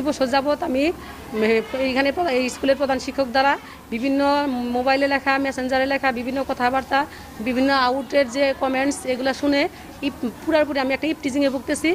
বছর যাবৎ আমি এইখানে এই স্কুলের প্রধান শিক্ষক দ্বারা বিভিন্ন মোবাইলে লেখা, মেসেঞ্জারে লেখা বিভিন্ন কথাবার্তা, বিভিন্ন আউটের যে কমেন্টস, এগুলো শুনে পুরোপুরি আমি একটা ইপটিজিংয়ে ভুগতেছি।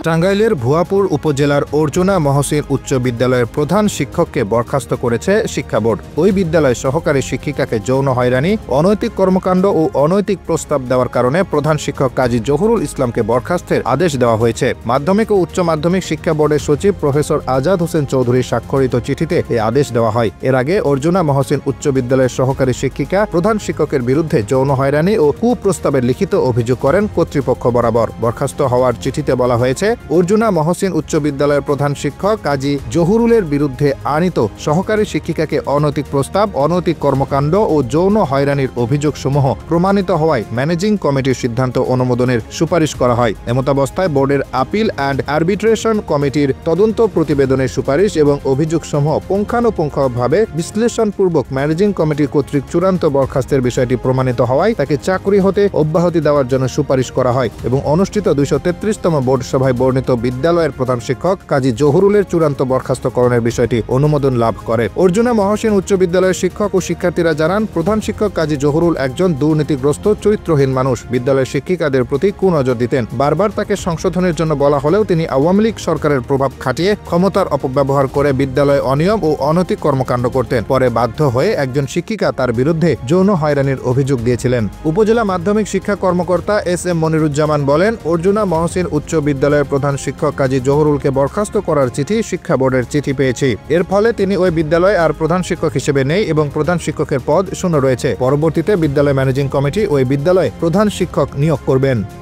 টাঙ্গাইলের ভুয়াপুর উপজেলার অর্জুনা মহসিন উচ্চ বিদ্যালয়ের প্রধান শিক্ষককে বরখাস্ত করেছে শিক্ষা বোর্ড। ওই বিদ্যালয়ের সহকারী শিক্ষিকাকে যৌন হয়রানি, অনৈতিক কর্মকাণ্ড ও অনৈতিক প্রস্তাব দেওয়ার কারণে প্রধান শিক্ষক কাজী জহুরুল ইসলামকে বরখাস্তের আদেশ দেওয়া হয়েছে। মাধ্যমিক ও উচ্চ মাধ্যমিক শিক্ষা বোর্ডের সচিব প্রফেসর আজাদ হোসেন চৌধুরীর স্বাক্ষরিত চিঠিতে এই আদেশ দেওয়া হয়। এর আগে অর্জুনা মহসিন উচ্চ বিদ্যালয়ের সহকারী শিক্ষিকা প্রধান শিক্ষকের বিরুদ্ধে যৌন হয়রানি ও কুপ্রস্তাবের লিখিত অভিযোগ করেন কর্তৃপক্ষ বরাবর। বরখাস্ত হওয়ার চিঠিতে বলা হয়েছে, অর্জুনা মহসিন উচ্চ বিদ্যালয়ের প্রধান শিক্ষক কাজী জহুরুলের বিরুদ্ধে আনিত সহকারী শিক্ষিকাকে অনৈতিক প্রস্তাব, অনৈতিক কর্মকাণ্ড ও যৌন হয়রানির অভিযোগসমূহ প্রমাণিত হওয়ায় ম্যানেজিং কমিটির সিদ্ধান্ত অনুমোদনের সুপারিশ করা হয়। এমতাবস্থায় বোর্ডের আপিল অ্যান্ড আরবিট্রেশন কমিটির তদন্ত প্রতিবেদনের সুপারিশ এবং অভিযোগসমূহ পুঙ্খানুপুঙ্খভাবে বিশ্লেষণপূর্বক ম্যানেজিং কমিটি কর্তৃক চূড়ান্ত বরখাস্তের বিষয়টি প্রমাণিত হওয়ায় তাকে চাকরি হতে অব্যাহতি দেওয়ার জন্য সুপারিশ করা হয় এবং অনুষ্ঠিত 233তম বোর্ড সভায় বর্ণিত বিদ্যালয়ের প্রধান শিক্ষক কাজী জহুরুলের চূড়ান্ত বরখাস্তকরণের বিষয়টি অনুমোদন লাভ করে। অর্জুনা মহসিন উচ্চ বিদ্যালয়ের শিক্ষক ও শিক্ষার্থীরা জানান, প্রধান শিক্ষক কাজী জহুরুল একজন দুর্নীতিগ্রস্ত চরিত্রহীন মানুষ। বিদ্যালয়ের শিক্ষিকাদের প্রতি কুনজর দিতেন। বারবার তাকে সংশোধনের জন্য বলা হলেও তিনি আওয়ামী লীগ সরকারের প্রভাব খাটিয়ে ক্ষমতার অপব্যবহার করে বিদ্যালয়ে অনিয়ম ও অনৈতিক কর্মকাণ্ড করতেন। পরে বাধ্য হয়ে একজন শিক্ষিকা তার বিরুদ্ধে যৌন হয়রানির অভিযোগ দিয়েছিলেন। উপজেলা মাধ্যমিক শিক্ষা কর্মকর্তা এস এম মনিরুজ্জামান বলেন, অর্জুনা মহসিন উচ্চ বিদ্যালয়ের প্রধান শিক্ষক কাজী জহুরুলকে বরখাস্ত করার চিঠি শিক্ষা বোর্ডের চিঠি পেয়েছি। এর ফলে তিনি ওই বিদ্যালয়ে আর প্রধান শিক্ষক হিসেবে নেই এবং প্রধান শিক্ষকের পদ শূন্য রয়েছে। পরবর্তীতে বিদ্যালয় ম্যানেজিং কমিটি ওই বিদ্যালয়ে প্রধান শিক্ষক নিয়োগ করবেন।